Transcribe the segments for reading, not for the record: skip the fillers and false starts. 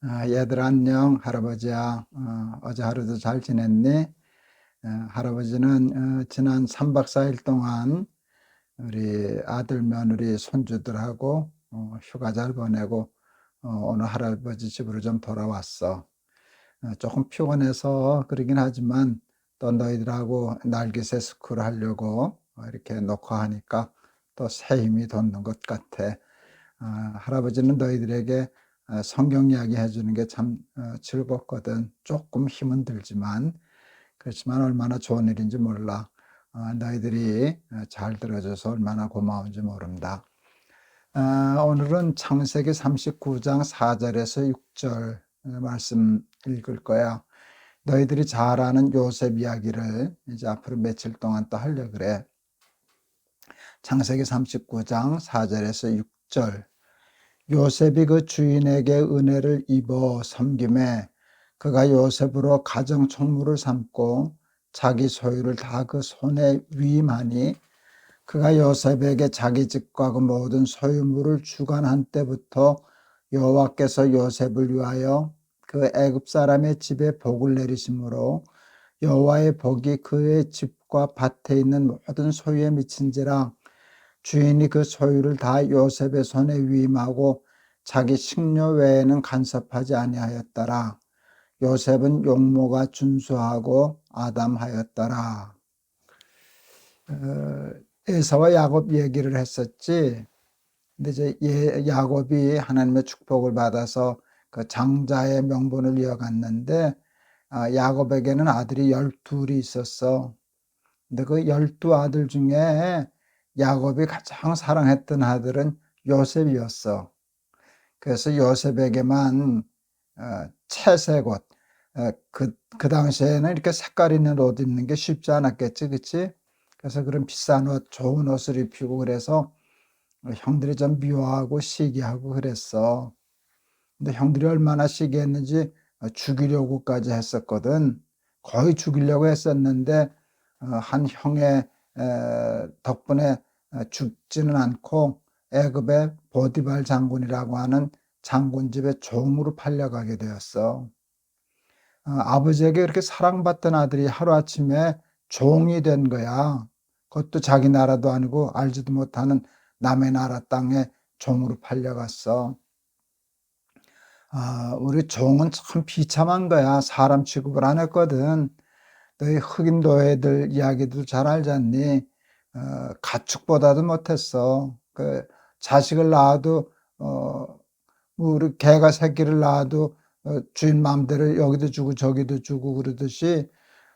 얘들 안녕. 할아버지야. 어제 하루도 잘 지냈니? 할아버지는 지난 3박 4일 동안 우리 아들, 며느리, 손주들하고 휴가 잘 보내고 오늘 할아버지 집으로 좀 돌아왔어. 조금 피곤해서 그러긴 하지만 또 너희들하고 날개새 스쿨 하려고 이렇게 놓고 하니까 또 새 힘이 돋는 것 같아. 할아버지는 너희들에게 성경 이야기 해주는 게 참 즐겁거든. 조금 힘은 들지만, 그렇지만 얼마나 좋은 일인지 몰라. 너희들이 잘 들어줘서 얼마나 고마운지 모른다. 오늘은 창세기 39장 4절에서 6절 말씀 읽을 거야. 너희들이 잘 아는 요셉 이야기를 이제 앞으로 며칠 동안 또 하려고 그래. 창세기 39장 4절에서 6절. 요셉이 그 주인에게 은혜를 입어 섬김에 그가 요셉으로 가정 총무를 삼고 자기 소유를 다 그 손에 위임하니 그가 요셉에게 자기 집과 그 모든 소유물을 주관한 때부터 여호와께서 요셉을 위하여 그 애굽 사람의 집에 복을 내리심으로 여호와의 복이 그의 집과 밭에 있는 모든 소유에 미친지라. 주인이 그 소유를 다 요셉의 손에 위임하고 자기 식료 외에는 간섭하지 아니하였더라. 요셉은 용모가 준수하고 아담하였더라. 에사와 야곱 얘기를 했었지. 근데 이제 야곱이 하나님의 축복을 받아서 그 장자의 명분을 이어갔는데 야곱에게는 아들이 12이 있었어. 근데 그 12아들 중에 야곱이 가장 사랑했던 아들은 요셉이었어. 그래서 요셉에게만 채색 옷, 그 당시에는 이렇게 색깔 있는 옷 입는 게 쉽지 않았겠지, 그치? 그래서 그런 비싼 옷, 좋은 옷을 입히고 그래서 형들이 좀 미워하고 시기하고 그랬어. 근데 형들이 얼마나 시기했는지 죽이려고까지 했었거든. 거의 죽이려고 했었는데 한 형의 덕분에 죽지는 않고 애굽의 보디발 장군이라고 하는 장군 집에 종으로 팔려가게 되었어. 아버지에게 그렇게 사랑받던 아들이 하루아침에 종이 된 거야. 그것도 자기 나라도 아니고 알지도 못하는 남의 나라 땅에 종으로 팔려갔어. 우리 종은 참 비참한 거야. 사람 취급을 안 했거든. 너희 흑인 노예들 이야기도 잘 알잖니. 가축보다도 못했어. 그 자식을 낳아도 우리 개가 새끼를 낳아도 주인 마음대로 여기도 주고 저기도 주고 그러듯이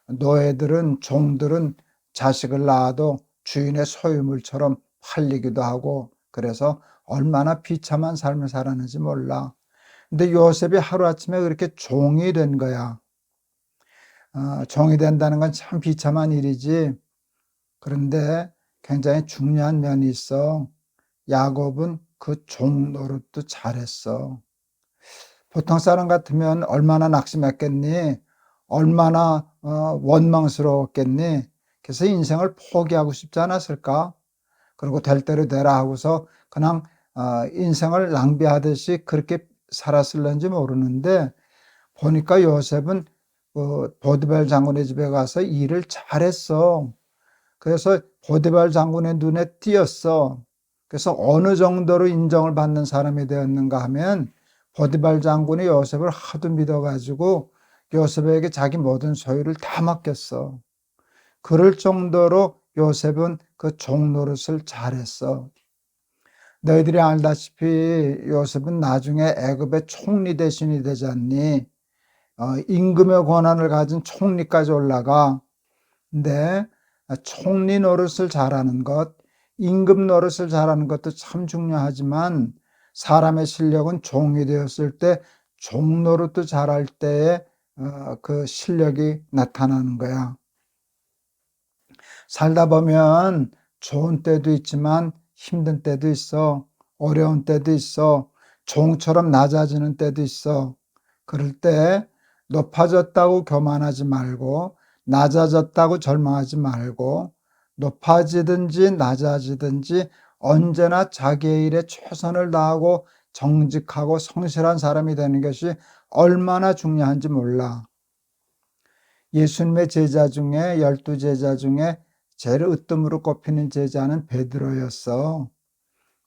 노예들은 종들은 자식을 낳아도 주인의 소유물처럼 팔리기도 하고 그래서 얼마나 비참한 삶을 살았는지 몰라. 근데 요셉이 하루아침에 그렇게 종이 된 거야. 종이 된다는 건 참 비참한 일이지. 그런데 굉장히 중요한 면이 있어. 야곱은 그 종 노릇도 잘했어. 보통 사람 같으면 얼마나 낙심했겠니? 얼마나 원망스러웠겠니? 그래서 인생을 포기하고 싶지 않았을까? 그리고 될 대로 되라 하고서 그냥 인생을 낭비하듯이 그렇게 살았을는지 모르는데 보니까 요셉은 보디발 장군의 집에 가서 일을 잘했어. 그래서 보디발 장군의 눈에 띄었어. 그래서 어느 정도로 인정을 받는 사람이 되었는가 하면 보디발 장군이 요셉을 하도 믿어가지고 요셉에게 자기 모든 소유를 다 맡겼어. 그럴 정도로 요셉은 그 종 노릇을 잘했어. 너희들이 알다시피 요셉은 나중에 애굽의 총리 대신이 되지 않니? 임금의 권한을 가진 총리까지 올라가. 근데 총리 노릇을 잘하는 것, 임금 노릇을 잘하는 것도 참 중요하지만 사람의 실력은 종이 되었을 때 종 노릇도 잘할 때에 그 실력이 나타나는 거야. 살다 보면 좋은 때도 있지만 힘든 때도 있어. 어려운 때도 있어. 종처럼 낮아지는 때도 있어. 그럴 때 높아졌다고 교만하지 말고 낮아졌다고 절망하지 말고 높아지든지 낮아지든지 언제나 자기의 일에 최선을 다하고 정직하고 성실한 사람이 되는 것이 얼마나 중요한지 몰라. 예수님의 제자 중에 12제자 중에 제일 으뜸으로 꼽히는 제자는 베드로였어.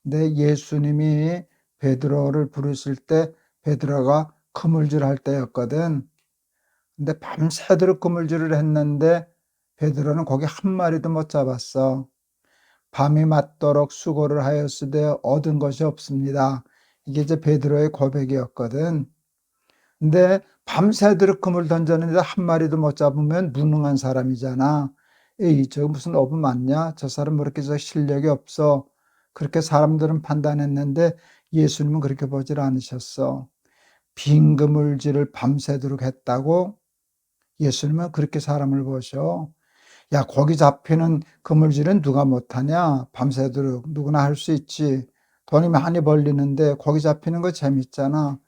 근데 예수님이 베드로를 부르실 때 베드로가 그물질할 때였거든. 근데 밤새도록 그물질을 했는데 베드로는 거기 한 마리도 못 잡았어. 밤이 맞도록 수고를 하였으되 얻은 것이 없습니다. 이게 이제 베드로의 고백이었거든. 근데 밤새도록 그물 던졌는데 한 마리도 못 잡으면 무능한 사람이잖아. 에이, 저 무슨 어부 맞냐? 저 사람 뭐 이렇게 저 실력이 없어. 그렇게 사람들은 판단했는데 예수님은 그렇게 보질 않으셨어. 빈 그물질을 밤새도록 했다고 예수님은 그렇게 사람을 보셔. 야, 거기 잡히는 그물질은 누가 못하냐? 밤새도록 누구나 할 수 있지. 돈이 많이 벌리는데 거기 잡히는 거 재밌잖아.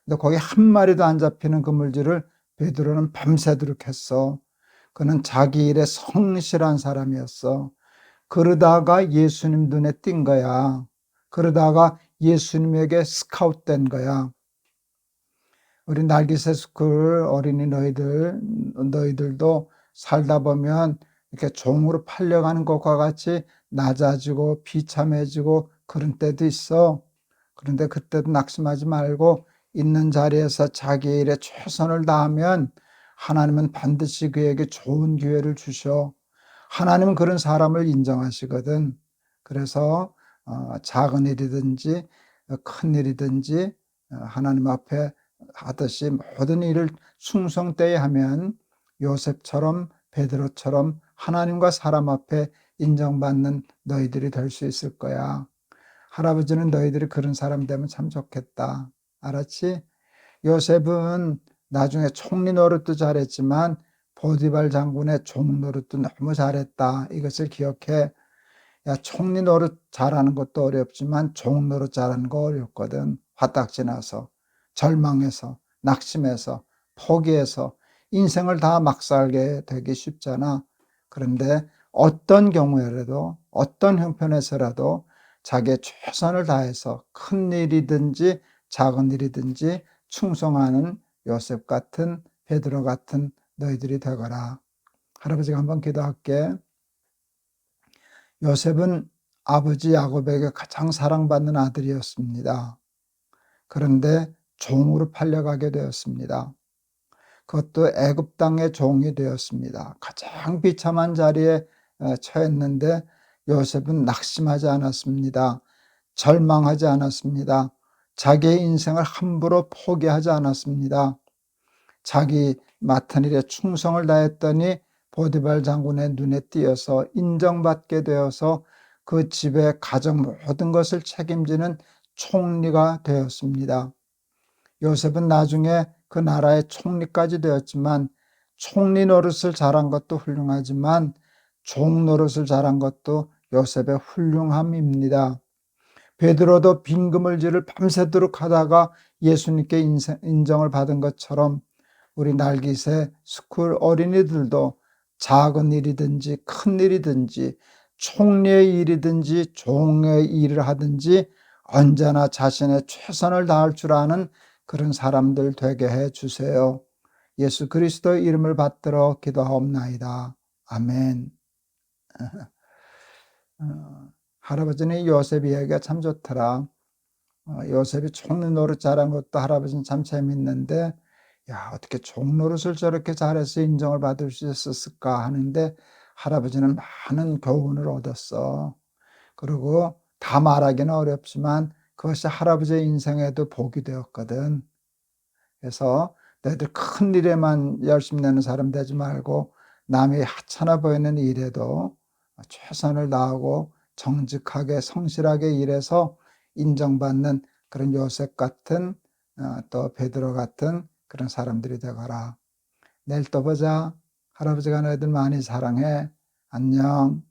근데 거기 한 마리도 안 잡히는 그물질을 베드로는 밤새도록 했어. 그는 자기 일에 성실한 사람이었어. 그러다가 예수님 눈에 띈 거야. 그러다가 예수님에게 스카웃된 거야. 우리 날기새 스쿨 어린이 너희들도 살다 보면 이렇게 종으로 팔려가는 것과 같이 낮아지고 비참해지고 그런 때도 있어. 그런데 그때도 낙심하지 말고 있는 자리에서 자기 일에 최선을 다하면 하나님은 반드시 그에게 좋은 기회를 주셔. 하나님은 그런 사람을 인정하시거든. 그래서 작은 일이든지 큰 일이든지 하나님 앞에 하듯이 모든 일을 충성되이 하면 요셉처럼 베드로처럼 하나님과 사람 앞에 인정받는 너희들이 될 수 있을 거야. 할아버지는 너희들이 그런 사람 되면 참 좋겠다. 알았지? 요셉은 나중에 총리 노릇도 잘했지만 보디발 장군의 종 노릇도 너무 잘했다. 이것을 기억해. 야, 총리 노릇 잘하는 것도 어렵지만 종 노릇 잘하는 거 어렵거든. 화딱지나서, 절망해서, 낙심해서, 포기해서 인생을 다 막 살게 되기 쉽잖아. 그런데 어떤 경우에라도 어떤 형편에서라도 자기의 최선을 다해서 큰 일이든지 작은 일이든지 충성하는 요셉 같은 베드로 같은 너희들이 되거라. 할아버지가 한번 기도할게. 요셉은 아버지 야곱에게 가장 사랑받는 아들이었습니다. 그런데 종으로 팔려가게 되었습니다. 그것도 애굽 땅의 종이 되었습니다. 가장 비참한 자리에 처했는데 요셉은 낙심하지 않았습니다. 절망하지 않았습니다. 자기의 인생을 함부로 포기하지 않았습니다. 자기 맡은 일에 충성을 다했더니 보디발 장군의 눈에 띄어서 인정받게 되어서 그 집의 가정 모든 것을 책임지는 총리가 되었습니다. 요셉은 나중에 그 나라의 총리까지 되었지만 총리 노릇을 잘한 것도 훌륭하지만 종 노릇을 잘한 것도 요셉의 훌륭함입니다. 베드로도 빈 그물질을 밤새도록 하다가 예수님께 인정을 받은 것처럼 우리 날기새 스쿨 어린이들도 작은 일이든지 큰 일이든지 총리의 일이든지 종의 일을 하든지 언제나 자신의 최선을 다할 줄 아는 그런 사람들 되게 해 주세요. 예수 그리스도의 이름을 받들어 기도하옵나이다. 아멘. 할아버지는 요셉 이야기가 참 좋더라. 요셉이 총리 노릇 잘한 것도 할아버지는 참 재밌는데 야, 어떻게 종 노릇을 저렇게 잘해서 인정을 받을 수 있었을까 하는데 할아버지는 많은 교훈을 얻었어. 그리고 다 말하기는 어렵지만 그것이 할아버지의 인생에도 복이 되었거든. 그래서 너희들 큰 일에만 열심히 내는 사람 되지 말고 남이 하찮아 보이는 일에도 최선을 다하고 정직하게 성실하게 일해서 인정받는 그런 요셉 같은 또 베드로 같은 그런 사람들이 되거라. 내일 또 보자. 할아버지가 너희들 많이 사랑해. 안녕.